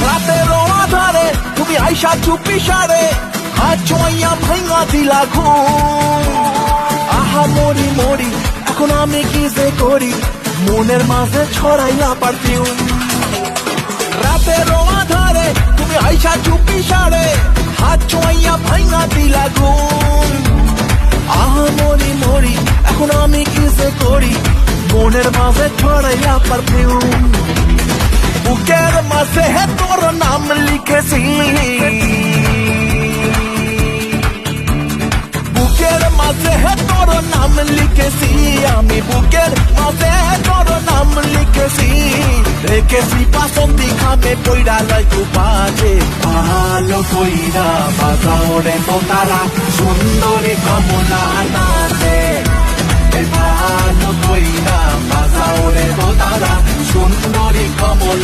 রাতেরও আধারে তুমি আইসা চুপি সারে হাত ছোঁয়া ভাঙা দিলা ঘুম। আহা মরি মরি এখন আমি কি যে করি, মনের মাঝে ছড়াইলা পারফিউম। রাতেরও আধারে তুমি আইসা চুপি সারে হাত ছোঁয়া ভাঙা দিলা ঘুম। আহা মরি মরি এখন আমি কি যে করি, মনের মাঝে ছড়াইলা পারফিউম। বুকের মাঝে তোর নাম লিখেছি, বুকের মাঝে তোর নাম লিখেছি, আমি বুকের মাঝে তোর নাম লিখেছি। রেখেছি বাসন্তী খামে পইরা লাইকু বাজে, ভালো কইরা বাজাও রে তারা সুন্দরী কমলা নাচে। ভালো কইরা বাজাও রে তারা সুন্দরী কমলা